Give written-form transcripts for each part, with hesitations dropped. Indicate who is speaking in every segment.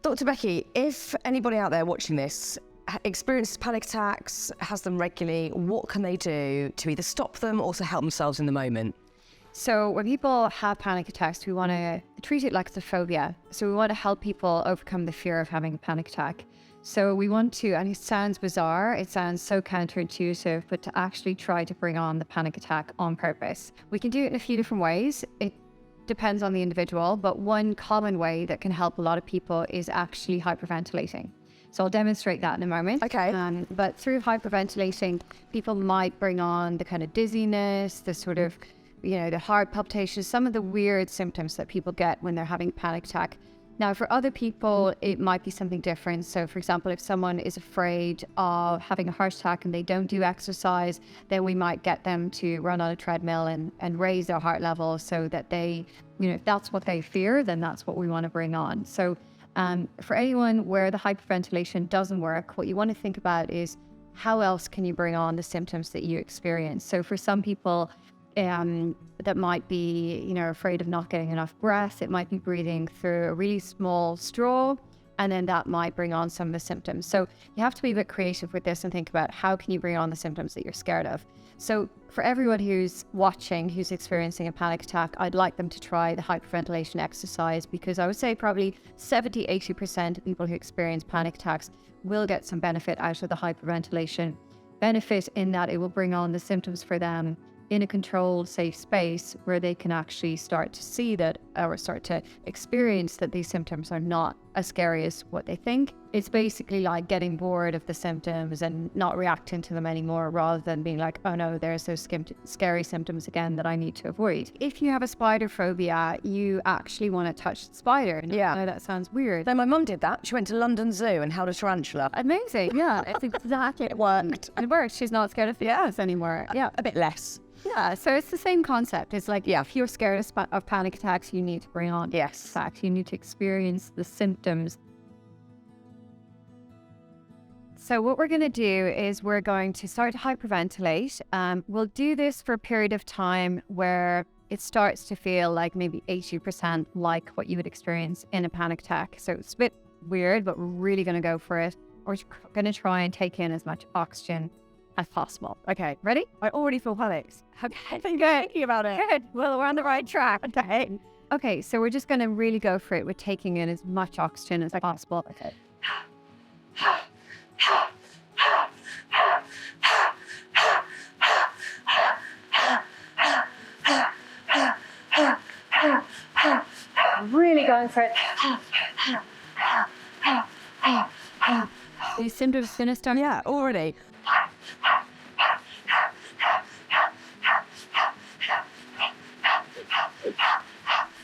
Speaker 1: Dr. Becky, if anybody out there watching this experiences panic attacks, has them regularly, what can they do to either stop them or to help themselves in the moment?
Speaker 2: So when people have panic attacks, we want to treat it like it's a phobia. So we want to help people overcome the fear of having a panic attack. So we want to, and it sounds bizarre, it sounds so counterintuitive, but to actually try to bring on the panic attack on purpose. We can do it in a few different ways. It depends on the individual, but one common way that can help a lot of people is actually hyperventilating. So I'll demonstrate that in a moment.
Speaker 1: Okay.
Speaker 2: But through hyperventilating, people might bring on the kind of dizziness, the sort of, the heart palpitations, some of the weird symptoms that people get when they're having a panic attack. Now, for other people, it might be something different. So, for example, if someone is afraid of having a heart attack and they don't do exercise, then we might get them to run on a treadmill and raise their heart level so that they, if that's what they fear, then that's what we want to bring on. So for anyone where the hyperventilation doesn't work, what you want to think about is how else can you bring on the symptoms that you experience? So for some people, that might be, afraid of not getting enough breath. It might be breathing through a really small straw, and then that might bring on some of the symptoms. So you have to be a bit creative with this and think about how can you bring on the symptoms that you're scared of. So for everyone who's watching, who's experiencing a panic attack, I'd like them to try the hyperventilation exercise, because I would say probably 70-80% of people who experience panic attacks will get some benefit out of the hyperventilation. Benefit in that it will bring on the symptoms for them in a controlled, safe space where they can actually start to see that, or start to experience that these symptoms are not as scary as what they think. It's basically like getting bored of the symptoms and not reacting to them anymore, rather than being like, oh no, there's those scary symptoms again that I need to avoid. If you have a spider phobia, you actually want to touch the spider.
Speaker 1: Yeah.
Speaker 2: I know that sounds weird.
Speaker 1: No, my mum did that. She went to London Zoo and held a tarantula.
Speaker 2: Amazing. Yeah, it's exactly.
Speaker 1: It worked.
Speaker 2: It worked. She's not scared of spiders anymore. Yeah.
Speaker 1: A bit less.
Speaker 2: Yeah, so it's the same concept. It's like,
Speaker 1: Yeah.
Speaker 2: if you're scared of panic attacks, you need to bring on
Speaker 1: Yes.
Speaker 2: fact. You need to experience the symptoms. So what we're going to do is we're going to start to hyperventilate. We'll do this for a period of time where it starts to feel like maybe 80% like what you would experience in a panic attack. So it's a bit weird, but we're really going to go for it. We're going to try and take in as much oxygen as possible.
Speaker 1: Okay.
Speaker 2: Ready?
Speaker 1: I already feel panicked.
Speaker 2: Okay.
Speaker 1: Thinking about it.
Speaker 2: Good. Well, we're on the right track.
Speaker 1: Okay.
Speaker 2: Okay, so we're just going to really go for it with taking in as much oxygen as possible.
Speaker 1: Okay.
Speaker 2: Really going for it. These symptoms going to start.
Speaker 1: Yeah, already.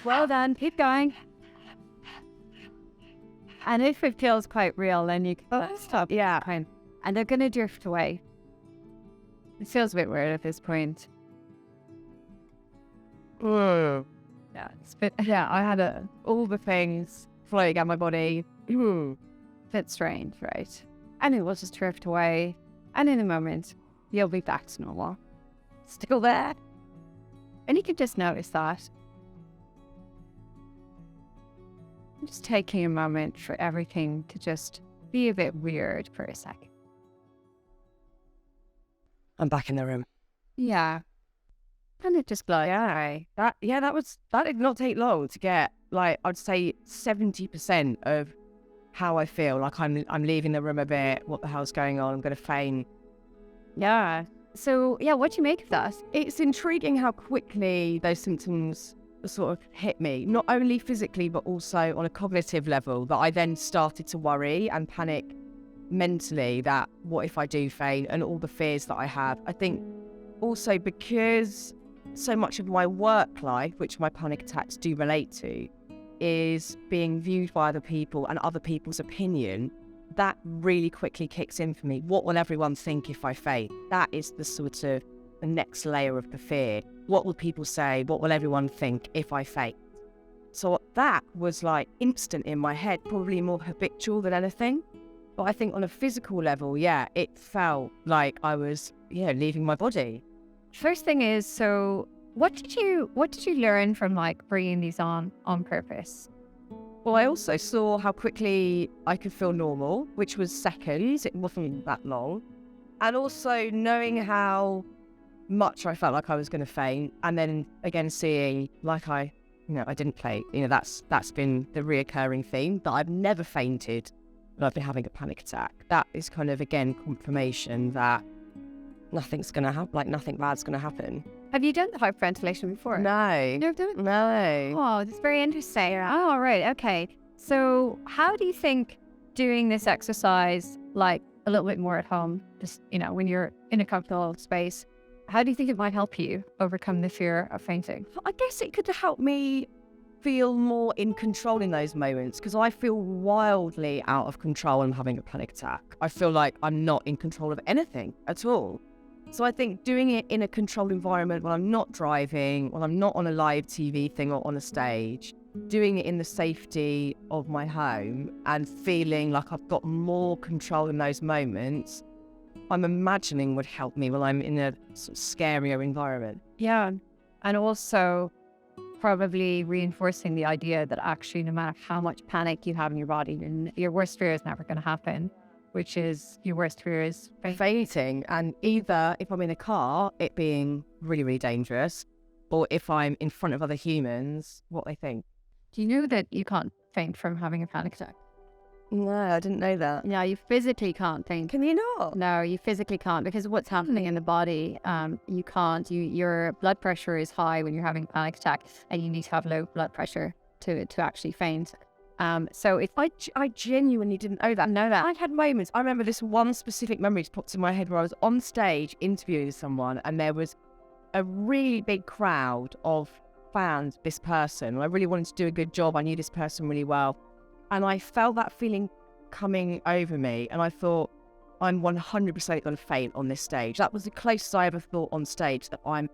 Speaker 2: Well done. Keep going. And if it feels quite real, then you can stop.
Speaker 1: Yeah.
Speaker 2: And they're going to drift away. It feels a bit weird at this point. Yeah, it's a bit,
Speaker 1: I had all the things floating out my body.
Speaker 2: bit strange, right? And it will just drift away. And in a moment, you'll be back to normal. Still there. And you can just notice that. Just taking a moment for everything to just be a bit weird for a second.
Speaker 1: I'm back in the room.
Speaker 2: Yeah. And it just glides away.
Speaker 1: That did not take long to get, like, I'd say 70% of how I feel. Like I'm leaving the room a bit. What the hell's going on? I'm going to faint.
Speaker 2: Yeah. So, yeah, what do you make of that?
Speaker 1: It's intriguing how quickly those symptoms sort of hit me, not only physically, but also on a cognitive level, that I then started to worry and panic mentally that what if I do faint, and all the fears that I have. I think also because so much of my work life, which my panic attacks do relate to, is being viewed by other people and other people's opinion, that really quickly kicks in for me. What will everyone think if I faint? That is the sort of the next layer of the fear. What will people say? What will everyone think if I faint? So that was like instant in my head, probably more habitual than anything. But I think on a physical level, yeah, it felt like I was, leaving my body.
Speaker 2: First thing is, so what did you learn from like bringing these on purpose?
Speaker 1: Well, I also saw how quickly I could feel normal, which was seconds. It wasn't that long. And also knowing how much I felt like I was going to faint, and then again seeing like I didn't faint. That's been the reoccurring theme, that I've never fainted when I've been having a panic attack. That is kind of again confirmation that nothing's going to happen, like nothing bad's going to happen.
Speaker 2: Have you done the hyperventilation before?
Speaker 1: No.
Speaker 2: Never done it?
Speaker 1: No.
Speaker 2: Oh, that's very interesting. Oh, right. Okay. So how do you think doing this exercise, like a little bit more at home, just, when you're in a comfortable space, how do you think it might help you overcome the fear of fainting?
Speaker 1: I guess it could help me feel more in control in those moments, because I feel wildly out of control when I'm having a panic attack. I feel like I'm not in control of anything at all. So I think doing it in a controlled environment, when I'm not driving, when I'm not on a live TV thing or on a stage, doing it in the safety of my home and feeling like I've got more control in those moments, I'm imagining would help me when I'm in a sort of scarier environment.
Speaker 2: Yeah. And also probably reinforcing the idea that actually no matter how much panic you have in your body, your worst fear is never going to happen, which is your worst fear is
Speaker 1: fainting. And either if I'm in a car, it being really, really dangerous, or if I'm in front of other humans, what they think.
Speaker 2: Do you know that you can't faint from having a panic attack?
Speaker 1: No, I didn't know that.
Speaker 2: No, you physically can't faint.
Speaker 1: Can you not?
Speaker 2: No, you physically can't, because of what's happening in the body. You can't. Your blood pressure is high when you're having a panic attack, and you need to have low blood pressure to actually faint. So it's
Speaker 1: I genuinely didn't know that. I had moments. I remember this one specific memory just popped in my head where I was on stage interviewing someone, and there was a really big crowd of fans of this person. I really wanted to do a good job. I knew this person really well. And I felt that feeling coming over me, and I thought, I'm 100% going to faint on this stage. That was the closest I ever thought on stage, that I'm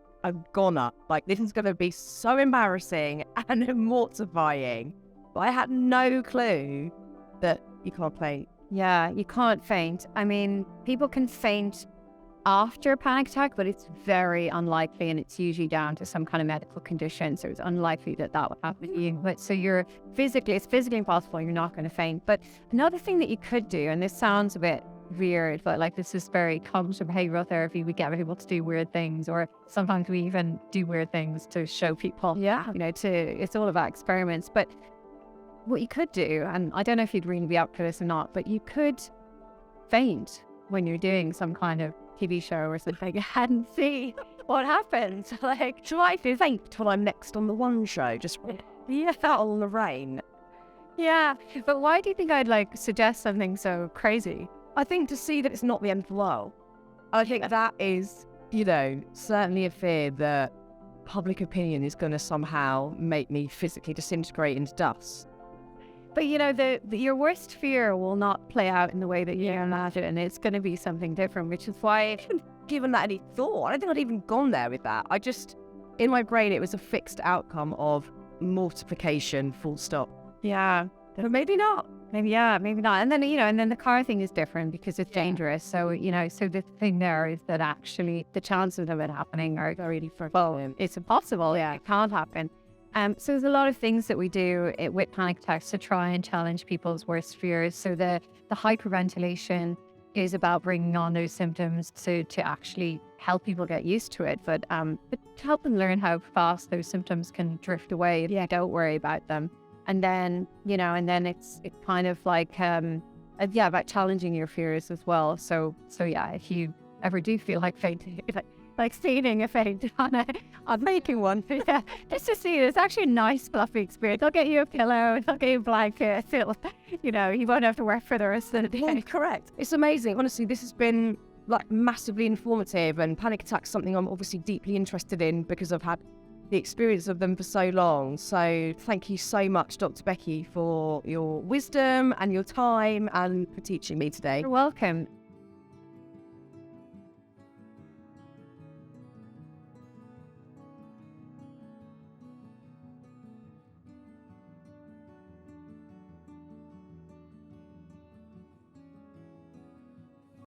Speaker 1: gonna, like, this is going to be so embarrassing and mortifying. But I had no clue that you can't faint.
Speaker 2: Yeah, you can't faint. I mean, people can faint after a panic attack, but it's very unlikely, and it's usually down to some kind of medical condition. So it's unlikely that would happen to you. But so it's physically impossible. You're not going to faint. But another thing that you could do, and this sounds a bit weird, but like this is very cognitive behavioral therapy. We get people to do weird things, or sometimes we even do weird things to show people.
Speaker 1: Yeah.
Speaker 2: It's all about experiments. But what you could do, and I don't know if you'd really be up for this or not, but you could faint when you're doing some kind of TV show or something and see what happens. Like,
Speaker 1: try to faint when I'm next on the one show. Just out on the rain.
Speaker 2: Yeah. But why do you think I'd suggest something so crazy?
Speaker 1: I think to see that it's not the end of the world. I think that is, certainly a fear that public opinion is going to somehow make me physically disintegrate into dust.
Speaker 2: But your worst fear will not play out in the way that you imagine. It's going to be something different, which is why I haven't
Speaker 1: given that any thought. I don't think I'd even gone there with that. In my brain, it was a fixed outcome of mortification, full stop.
Speaker 2: Yeah.
Speaker 1: But maybe not.
Speaker 2: Maybe not. And then, the car thing is different because it's dangerous. So, so the thing there is that actually the chances of it happening are
Speaker 1: very
Speaker 2: it's impossible.
Speaker 1: Yeah.
Speaker 2: It can't happen. So there's a lot of things that we do with panic attacks to try and challenge people's worst fears. So the hyperventilation is about bringing on those symptoms to actually help people get used to it, but to help them learn how fast those symptoms can drift away if you don't worry about them. And then, it's kind of like, about challenging your fears as well. So yeah, if you ever do feel like fainting, like seeing a faint on making one. Yeah, just to see it. It's actually a nice fluffy experience. They'll get you a pillow, they'll get you a blanket. You won't have to work for the rest of the day.
Speaker 1: Yeah, correct. It's amazing. Honestly, this has been massively informative, and panic attacks something I'm obviously deeply interested in because I've had the experience of them for so long. So thank you so much, Dr. Becky, for your wisdom and your time and for teaching me today.
Speaker 2: You're welcome.